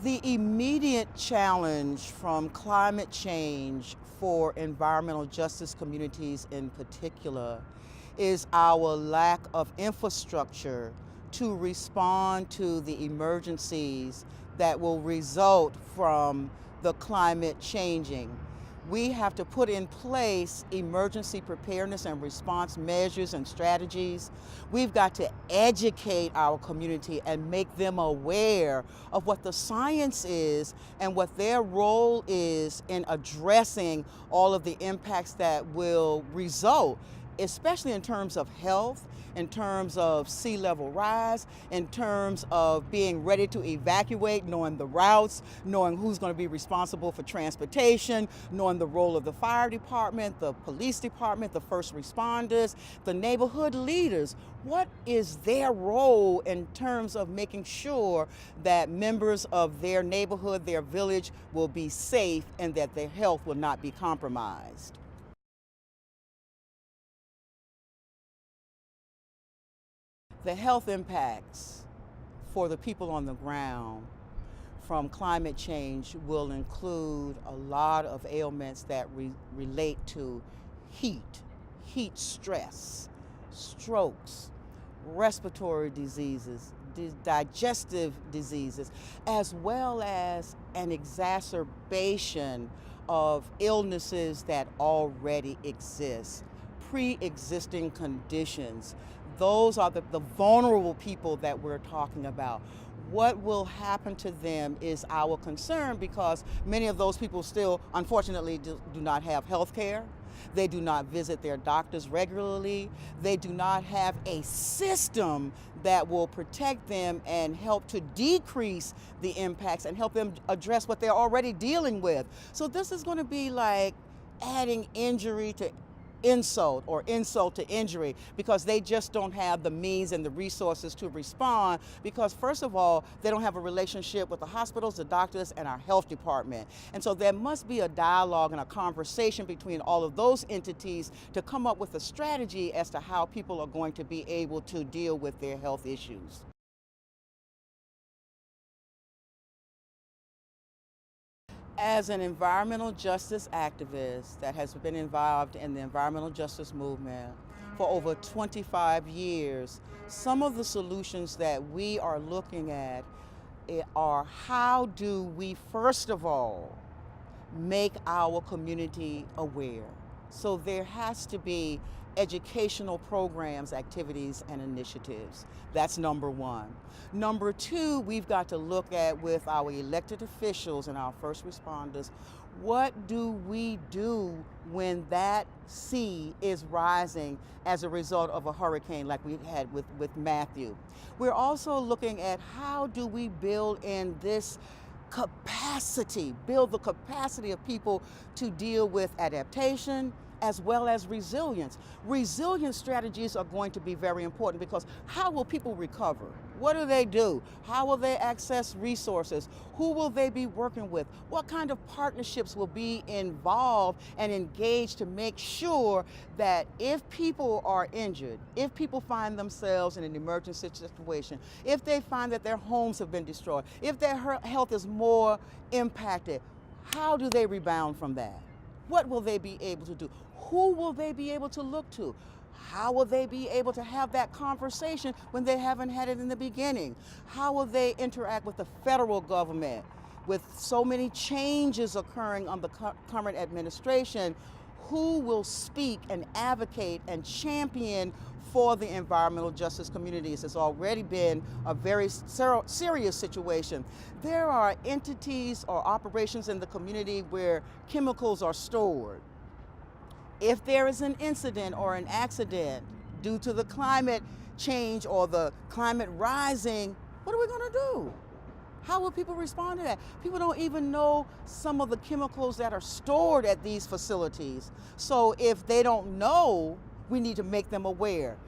The immediate challenge from climate change for environmental justice communities in particular is our lack of infrastructure to respond to the emergencies that will result from the climate changing. We have to put in place emergency preparedness and response measures and strategies. We've got to educate our community and make them aware of what the science is and what their role is in addressing all of the impacts that will result, especially in terms of health, in terms of sea level rise, in terms of being ready to evacuate, knowing the routes, knowing who's going to be responsible for transportation, knowing the role of the fire department, the police department, the first responders, the neighborhood leaders. What is their role in terms of making sure that members of their neighborhood, their village will be safe and that their health will not be compromised? The health impacts for the people on the ground from climate change will include a lot of ailments that relate to heat stress, strokes, respiratory diseases, digestive diseases, as well as an exacerbation of illnesses that already exist, pre-existing conditions. Those are the vulnerable people that we're talking about. What will happen to them is our concern, because many of those people still, unfortunately, do not have health care. They do not visit their doctors regularly. They do not have a system that will protect them and help to decrease the impacts and help them address what they're already dealing with. So this is going to be like adding injury to insult or insult to injury, because they just don't have the means and the resources to respond, because first of all, they don't have a relationship with the hospitals, the doctors, and our health department. And so there must be a dialogue and a conversation between all of those entities to come up with a strategy as to how people are going to be able to deal with their health issues. As an environmental justice activist that has been involved in the environmental justice movement for over 25 years, some of the solutions that we are looking at are how do we, first of all, make our community aware. So there has to be educational programs, activities, and initiatives. That's number one. Number two, we've got to look at, with our elected officials and our first responders, what do we do when that sea is rising as a result of a hurricane like we had with Matthew? We're also looking at how do we build in this capacity, build the capacity of people to deal with adaptation, as well as resilience. Resilience strategies are going to be very important, because how will people recover? What do they do? How will they access resources? Who will they be working with? What kind of partnerships will be involved and engaged to make sure that if people are injured, if people find themselves in an emergency situation, if they find that their homes have been destroyed, if their health is more impacted, how do they rebound from that? What will they be able to do? Who will they be able to look to? How will they be able to have that conversation when they haven't had it in the beginning? How will they interact with the federal government? With so many changes occurring on the current administration, who will speak and advocate and champion for the environmental justice communities? It's already been a very serious situation. There are entities or operations in the community where chemicals are stored. If there is an incident or an accident due to the climate change or the climate rising, what are we going to do? How will people respond to that? People don't even know some of the chemicals that are stored at these facilities. So if they don't know, we need to make them aware.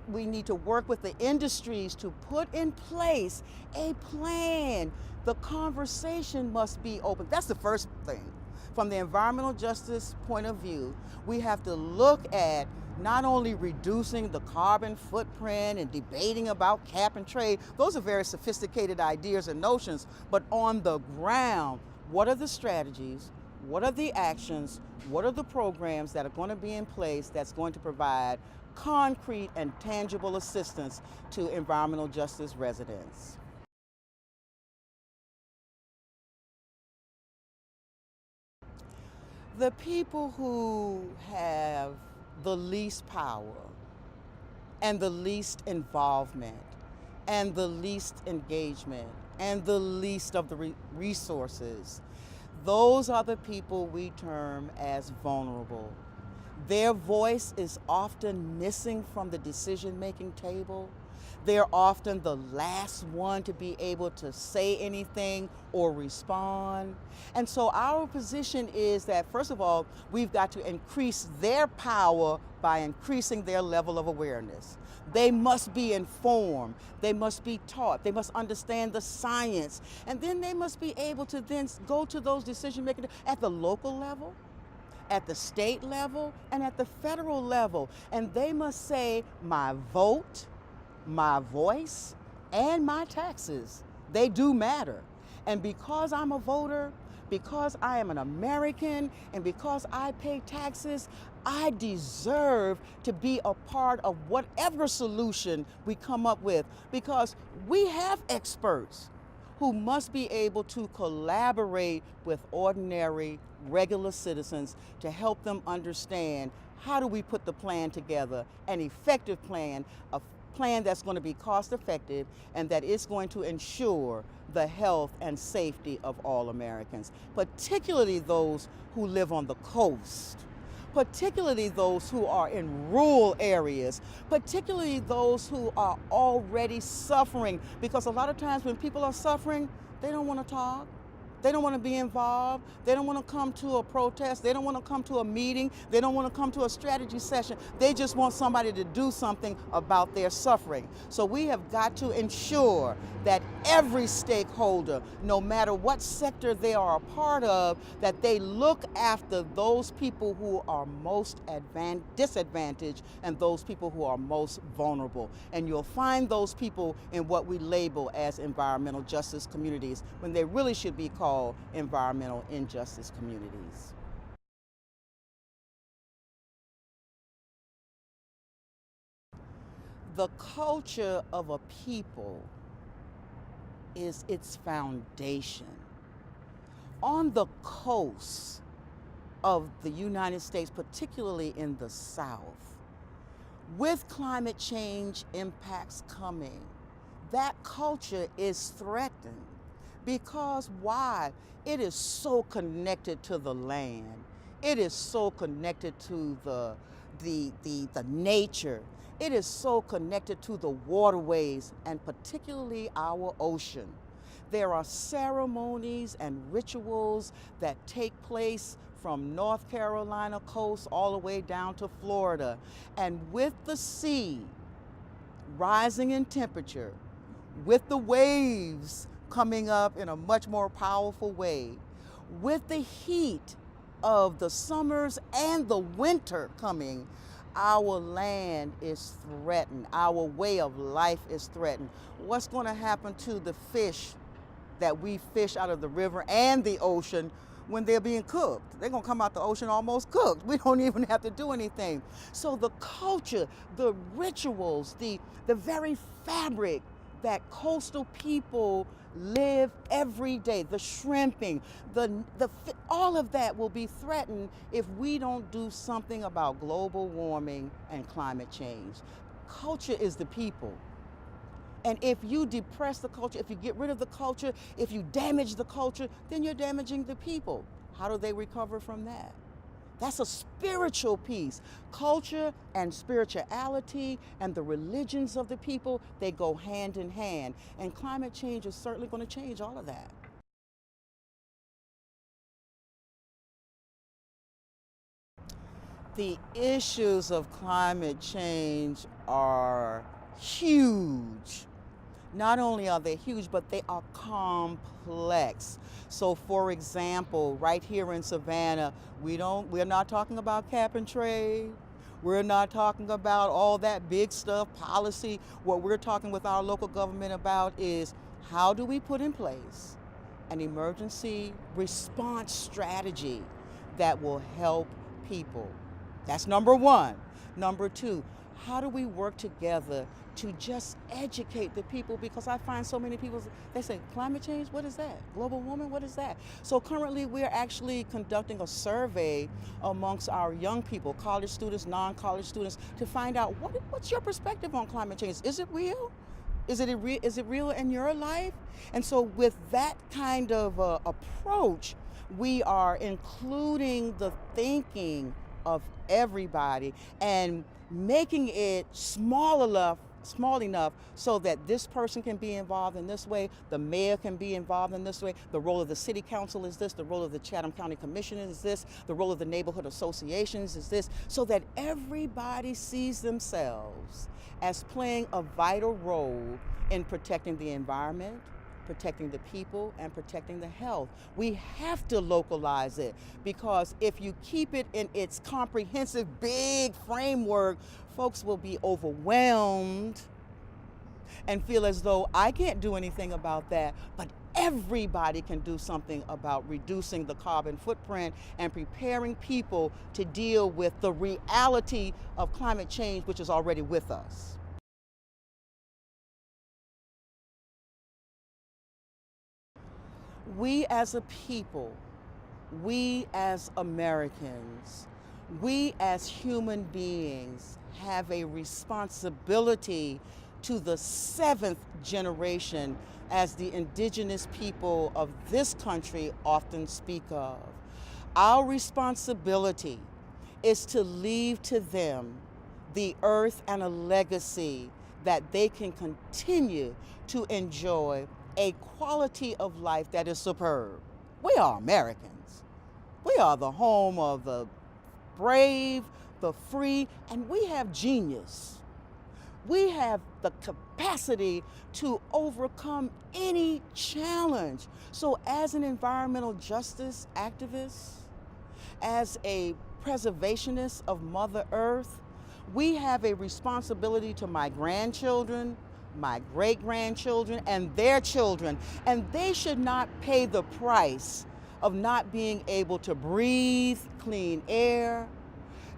We need to work with the industries to put in place a plan. The conversation must be open. That's the first thing. From the environmental justice point of view, we have to look at not only reducing the carbon footprint and debating about cap and trade, those are very sophisticated ideas and notions, but on the ground, what are the strategies, what are the actions, what are the programs that are going to be in place that's going to provide concrete and tangible assistance to environmental justice residents? The people who have the least power and the least involvement and the least engagement and the least of the resources, those are the people we term as vulnerable. Their voice is often missing from the decision-making table. They're often the last one to be able to say anything or respond. And so our position is that, first of all, we've got to increase their power by increasing their level of awareness. They must be informed, they must be taught, they must understand the science, and then they must be able to then go to those decision makers at the local level, at the state level, and at the federal level. And they must say, my vote, my voice, and my taxes, they do matter. And because I'm a voter, because I am an American, and because I pay taxes, I deserve to be a part of whatever solution we come up with, because we have experts who must be able to collaborate with ordinary, regular citizens to help them understand how do we put the plan together, an effective plan, a plan that's going to be cost effective and that is going to ensure the health and safety of all Americans, particularly those who live on the coast, particularly those who are in rural areas, particularly those who are already suffering, because a lot of times when people are suffering, they don't want to talk. They don't want to be involved. They don't want to come to a protest. They don't want to come to a meeting. They don't want to come to a strategy session. They just want somebody to do something about their suffering. So we have got to ensure that every stakeholder, no matter what sector they are a part of, that they look after those people who are most disadvantaged and those people who are most vulnerable. And you'll find those people in what we label as environmental justice communities, when they really should be called environmental injustice communities. The culture of a people is its foundation. On the coast of the United States, particularly in the South, with climate change impacts coming, that culture is threatened. Because why? It is so connected to the land. It is so connected to the nature. It is so connected to the waterways, and particularly our ocean. There are ceremonies and rituals that take place from North Carolina coast all the way down to Florida. And with the sea rising in temperature, with the waves coming up in a much more powerful way, with the heat of the summers and the winter coming, our land is threatened. Our way of life is threatened. What's going to happen to the fish that we fish out of the river and the ocean when they're being cooked? They're going to come out the ocean almost cooked. We don't even have to do anything. So the culture, the rituals, the very fabric that coastal people live every day, the shrimping, all of that will be threatened if we don't do something about global warming and climate change. Culture is the people. And if you depress the culture, if you get rid of the culture, if you damage the culture, then you're damaging the people. How do they recover from that? That's a spiritual piece. Culture and spirituality and the religions of the people, they go hand in hand. And climate change is certainly going to change all of that. The issues of climate change are huge. Not only are they huge, but they are complex. So for example, right here in Savannah, we're not talking about cap and trade. We're not talking about all that big stuff, policy. What we're talking with our local government about is how do we put in place an emergency response strategy that will help people. That's number one. Number two, how do we work together to just educate the people? Because I find so many people, they say, climate change, what is that? Global warming, what is that? So currently we're actually conducting a survey amongst our young people, college students, non-college students, to find out what's your perspective on climate change? Is it real? Is it real in your life? And so with that kind of approach, we are including the thinking of everybody and making it small enough so that this person can be involved in this way, the mayor can be involved in this way, the role of the city council is this, the role of the Chatham County Commission is this, the role of the neighborhood associations is this, so that everybody sees themselves as playing a vital role in protecting the environment, protecting the people, and protecting the health. We have to localize it, because if you keep it in its comprehensive big framework, folks will be overwhelmed and feel as though I can't do anything about that, but everybody can do something about reducing the carbon footprint and preparing people to deal with the reality of climate change, which is already with us. We as a people, we as Americans, we as human beings have a responsibility to the seventh generation, as the indigenous people of this country often speak of. Our responsibility is to leave to them the earth and a legacy that they can continue to enjoy a quality of life that is superb. We are Americans. We are the home of the brave, the free, and we have genius. We have the capacity to overcome any challenge. So as an environmental justice activist, as a preservationist of Mother Earth, we have a responsibility to my grandchildren, my great-grandchildren, and their children, and they should not pay the price of not being able to breathe clean air,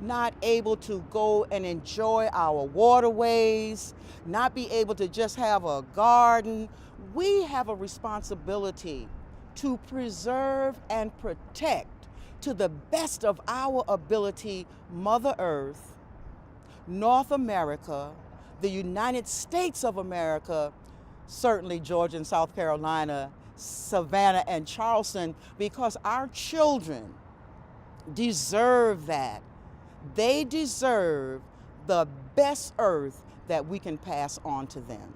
not able to go and enjoy our waterways, not be able to just have a garden. We have a responsibility to preserve and protect, to the best of our ability, Mother Earth, North America, the United States of America, certainly Georgia and South Carolina, Savannah and Charleston, because our children deserve that. They deserve the best earth that we can pass on to them.